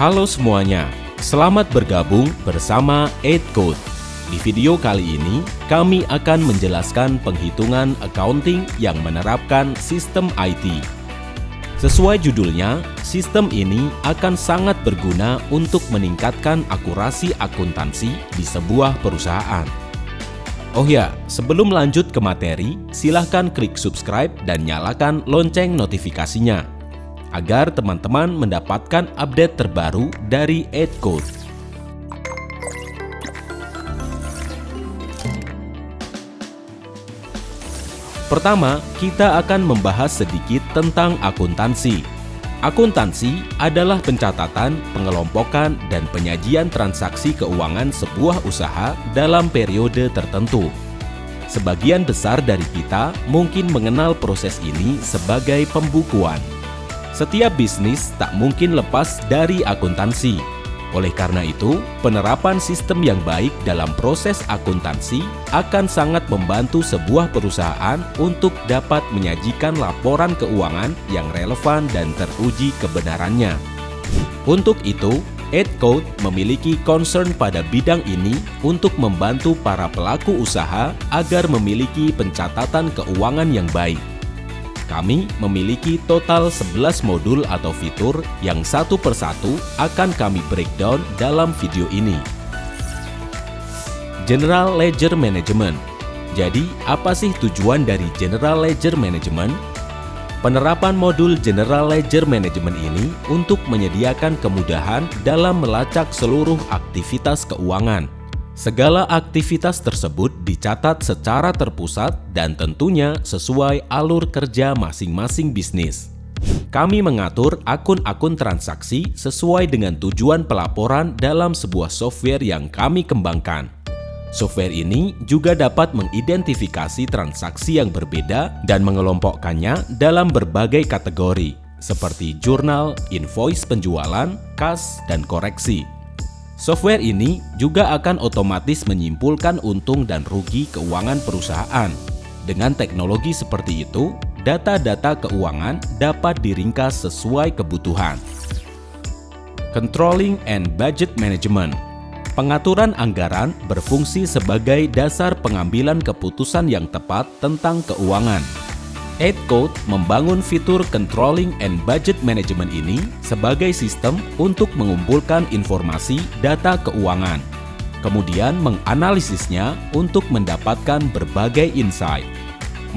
Halo semuanya, selamat bergabung bersama EdCode. Di video kali ini, kami akan menjelaskan penghitungan accounting yang menerapkan sistem IT. Sesuai judulnya, sistem ini akan sangat berguna untuk meningkatkan akurasi akuntansi di sebuah perusahaan. Oh ya, sebelum lanjut ke materi, silahkan klik subscribe dan nyalakan lonceng notifikasinya, agar teman-teman mendapatkan update terbaru dari EdCode. Pertama, kita akan membahas sedikit tentang akuntansi. Akuntansi adalah pencatatan, pengelompokan, dan penyajian transaksi keuangan sebuah usaha dalam periode tertentu. Sebagian besar dari kita mungkin mengenal proses ini sebagai pembukuan. Setiap bisnis tak mungkin lepas dari akuntansi. Oleh karena itu, penerapan sistem yang baik dalam proses akuntansi akan sangat membantu sebuah perusahaan untuk dapat menyajikan laporan keuangan yang relevan dan teruji kebenarannya. Untuk itu, EdCode memiliki concern pada bidang ini untuk membantu para pelaku usaha agar memiliki pencatatan keuangan yang baik. Kami memiliki total 11 modul atau fitur yang satu persatu akan kami breakdown dalam video ini. General Ledger Management. Jadi, apa sih tujuan dari General Ledger Management? Penerapan modul General Ledger Management ini untuk menyediakan kemudahan dalam melacak seluruh aktivitas keuangan. Segala aktivitas tersebut dicatat secara terpusat dan tentunya sesuai alur kerja masing-masing bisnis. Kami mengatur akun-akun transaksi sesuai dengan tujuan pelaporan dalam sebuah software yang kami kembangkan. Software ini juga dapat mengidentifikasi transaksi yang berbeda dan mengelompokkannya dalam berbagai kategori, seperti jurnal, invoice penjualan, kas, dan koreksi. Software ini juga akan otomatis menyimpulkan untung dan rugi keuangan perusahaan. Dengan teknologi seperti itu, data-data keuangan dapat diringkas sesuai kebutuhan. Controlling and Budget Management. Pengaturan anggaran berfungsi sebagai dasar pengambilan keputusan yang tepat tentang keuangan. EdCode membangun fitur Controlling and Budget Management ini sebagai sistem untuk mengumpulkan informasi data keuangan, kemudian menganalisisnya untuk mendapatkan berbagai insight.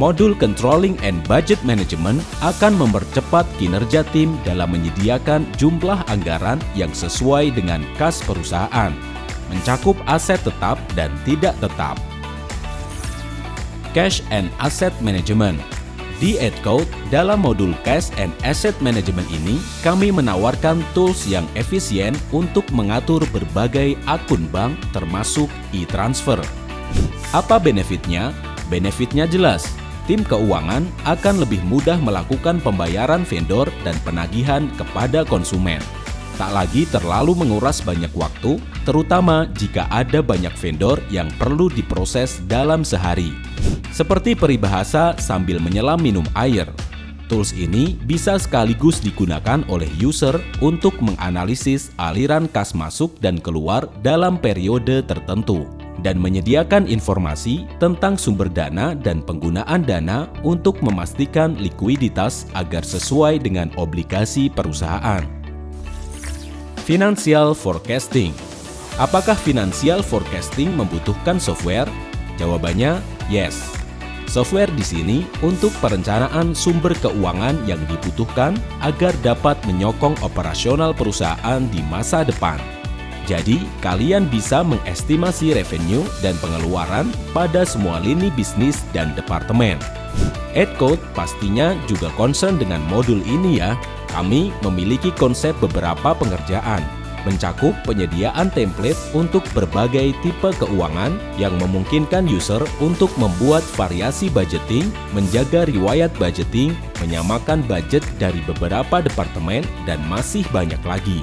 Modul Controlling and Budget Management akan mempercepat kinerja tim dalam menyediakan jumlah anggaran yang sesuai dengan kas perusahaan, mencakup aset tetap dan tidak tetap. Cash and Asset Management. Di EdCode, dalam modul Cash and Asset Management ini, kami menawarkan tools yang efisien untuk mengatur berbagai akun bank termasuk e-transfer. Apa benefitnya? Benefitnya jelas, tim keuangan akan lebih mudah melakukan pembayaran vendor dan penagihan kepada konsumen. Tak lagi terlalu menguras banyak waktu, terutama jika ada banyak vendor yang perlu diproses dalam sehari. Seperti peribahasa sambil menyelam minum air, tools ini bisa sekaligus digunakan oleh user untuk menganalisis aliran kas masuk dan keluar dalam periode tertentu, dan menyediakan informasi tentang sumber dana dan penggunaan dana untuk memastikan likuiditas agar sesuai dengan obligasi perusahaan. Financial Forecasting. Apakah Financial Forecasting membutuhkan software? Jawabannya, yes. Software di sini untuk perencanaan sumber keuangan yang dibutuhkan agar dapat menyokong operasional perusahaan di masa depan. Jadi, kalian bisa mengestimasi revenue dan pengeluaran pada semua lini bisnis dan departemen. EdCode pastinya juga concern dengan modul ini ya. Kami memiliki konsep beberapa pengerjaan, mencakup penyediaan template untuk berbagai tipe keuangan yang memungkinkan user untuk membuat variasi budgeting, menjaga riwayat budgeting, menyamakan budget dari beberapa departemen, dan masih banyak lagi.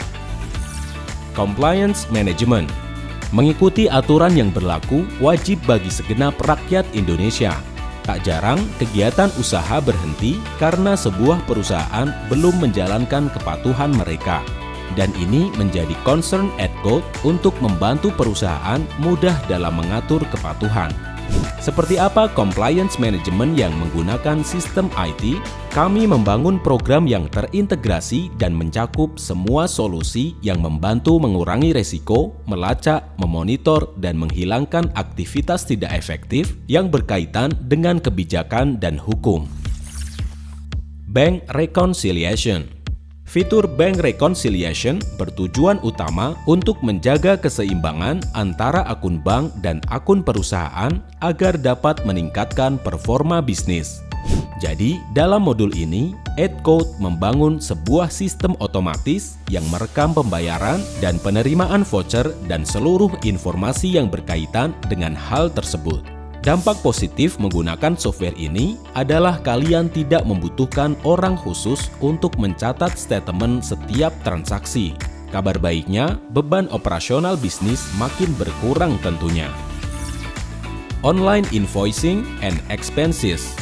Compliance Management. Mengikuti aturan yang berlaku wajib bagi segenap rakyat Indonesia. Tak jarang, kegiatan usaha berhenti karena sebuah perusahaan belum menjalankan kepatuhan mereka. Dan ini menjadi concern AdCode untuk membantu perusahaan mudah dalam mengatur kepatuhan. Seperti apa compliance management yang menggunakan sistem IT? Kami membangun program yang terintegrasi dan mencakup semua solusi yang membantu mengurangi resiko, melacak, memonitor, dan menghilangkan aktivitas tidak efektif yang berkaitan dengan kebijakan dan hukum. Bank Reconciliation. Fitur Bank Reconciliation bertujuan utama untuk menjaga keseimbangan antara akun bank dan akun perusahaan agar dapat meningkatkan performa bisnis. Jadi, dalam modul ini, AdCode membangun sebuah sistem otomatis yang merekam pembayaran dan penerimaan voucher dan seluruh informasi yang berkaitan dengan hal tersebut. Dampak positif menggunakan software ini adalah kalian tidak membutuhkan orang khusus untuk mencatat statement setiap transaksi. Kabar baiknya, beban operasional bisnis makin berkurang tentunya. Online Invoicing and Expenses.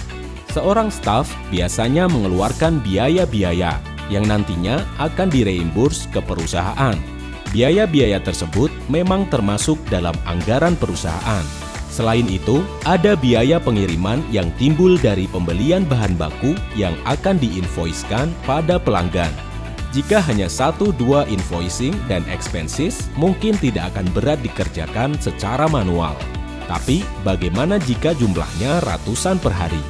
Seorang staf biasanya mengeluarkan biaya-biaya yang nantinya akan direimburse ke perusahaan. Biaya-biaya tersebut memang termasuk dalam anggaran perusahaan. Selain itu, ada biaya pengiriman yang timbul dari pembelian bahan baku yang akan diinvoicekan pada pelanggan. Jika hanya 1-2 invoicing dan expenses, mungkin tidak akan berat dikerjakan secara manual. Tapi, bagaimana jika jumlahnya ratusan per hari?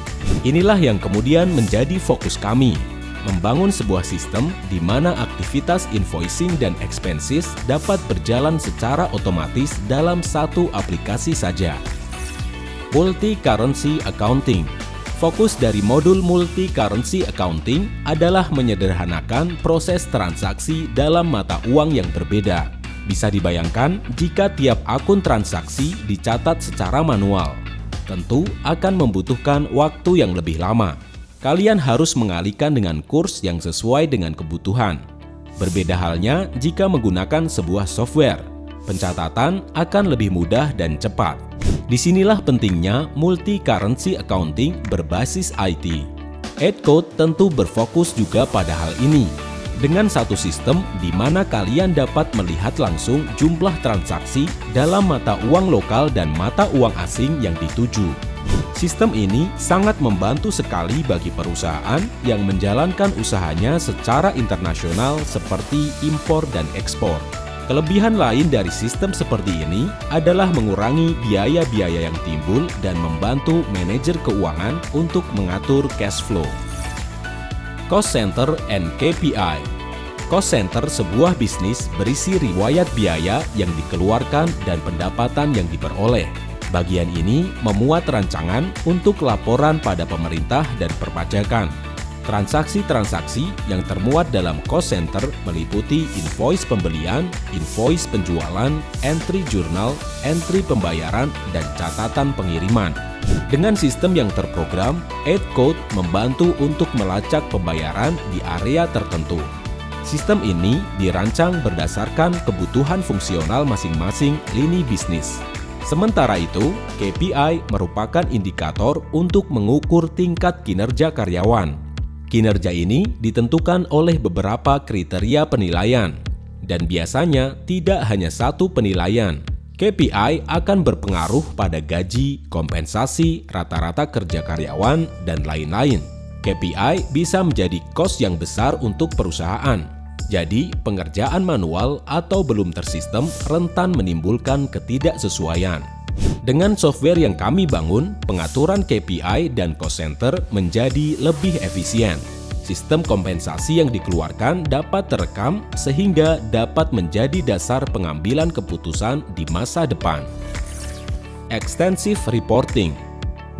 Inilah yang kemudian menjadi fokus kami, membangun sebuah sistem di mana aktivitas invoicing dan expenses dapat berjalan secara otomatis dalam satu aplikasi saja. Multi-currency accounting. Fokus dari modul multi-currency accounting adalah menyederhanakan proses transaksi dalam mata uang yang berbeda. Bisa dibayangkan jika tiap akun transaksi dicatat secara manual. Tentu akan membutuhkan waktu yang lebih lama. Kalian harus mengalihkan dengan kurs yang sesuai dengan kebutuhan. Berbeda halnya jika menggunakan sebuah software. Pencatatan akan lebih mudah dan cepat. Disinilah pentingnya multi-currency accounting berbasis IT. AdCode tentu berfokus juga pada hal ini. Dengan satu sistem di mana kalian dapat melihat langsung jumlah transaksi dalam mata uang lokal dan mata uang asing yang dituju. Sistem ini sangat membantu sekali bagi perusahaan yang menjalankan usahanya secara internasional seperti impor dan ekspor. Kelebihan lain dari sistem seperti ini adalah mengurangi biaya-biaya yang timbul dan membantu manajer keuangan untuk mengatur cash flow. Cost Center and KPI. Cost center sebuah bisnis berisi riwayat biaya yang dikeluarkan dan pendapatan yang diperoleh. Bagian ini memuat rancangan untuk laporan pada pemerintah dan perpajakan. Transaksi-transaksi yang termuat dalam cost center meliputi invoice pembelian, invoice penjualan, entry jurnal, entry pembayaran, dan catatan pengiriman. Dengan sistem yang terprogram, AdCode membantu untuk melacak pembayaran di area tertentu. Sistem ini dirancang berdasarkan kebutuhan fungsional masing-masing lini bisnis. Sementara itu, KPI merupakan indikator untuk mengukur tingkat kinerja karyawan. Kinerja ini ditentukan oleh beberapa kriteria penilaian, dan biasanya tidak hanya satu penilaian. KPI akan berpengaruh pada gaji, kompensasi, rata-rata kerja karyawan, dan lain-lain. KPI bisa menjadi kos yang besar untuk perusahaan. Jadi, pengerjaan manual atau belum tersistem rentan menimbulkan ketidaksesuaian. Dengan software yang kami bangun, pengaturan KPI dan cost center menjadi lebih efisien. Sistem kompensasi yang dikeluarkan dapat terekam sehingga dapat menjadi dasar pengambilan keputusan di masa depan. Extensive Reporting.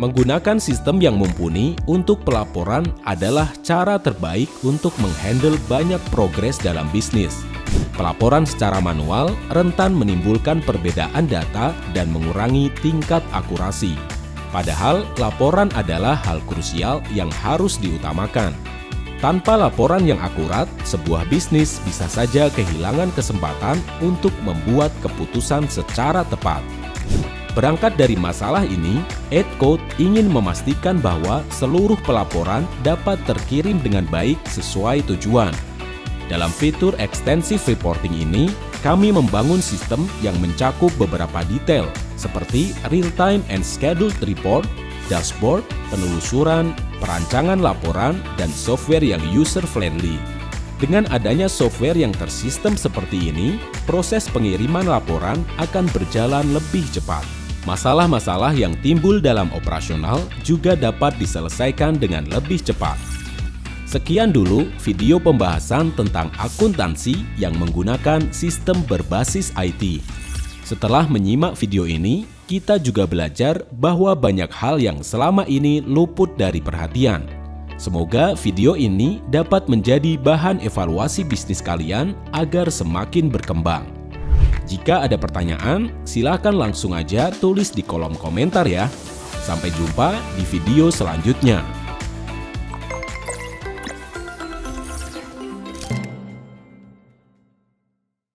Menggunakan sistem yang mumpuni untuk pelaporan adalah cara terbaik untuk menghandle banyak progres dalam bisnis. Pelaporan secara manual rentan menimbulkan perbedaan data dan mengurangi tingkat akurasi. Padahal, laporan adalah hal krusial yang harus diutamakan. Tanpa laporan yang akurat, sebuah bisnis bisa saja kehilangan kesempatan untuk membuat keputusan secara tepat. Berangkat dari masalah ini, AdCode ingin memastikan bahwa seluruh pelaporan dapat terkirim dengan baik sesuai tujuan. Dalam fitur Extensive Reporting ini, kami membangun sistem yang mencakup beberapa detail seperti real-time and scheduled report, dashboard, penelusuran, perancangan laporan, dan software yang user-friendly. Dengan adanya software yang tersistem seperti ini, proses pengiriman laporan akan berjalan lebih cepat. Masalah-masalah yang timbul dalam operasional juga dapat diselesaikan dengan lebih cepat. Sekian dulu video pembahasan tentang akuntansi yang menggunakan sistem berbasis IT. Setelah menyimak video ini, kita juga belajar bahwa banyak hal yang selama ini luput dari perhatian. Semoga video ini dapat menjadi bahan evaluasi bisnis kalian agar semakin berkembang. Jika ada pertanyaan, silakan langsung aja tulis di kolom komentar ya. Sampai jumpa di video selanjutnya.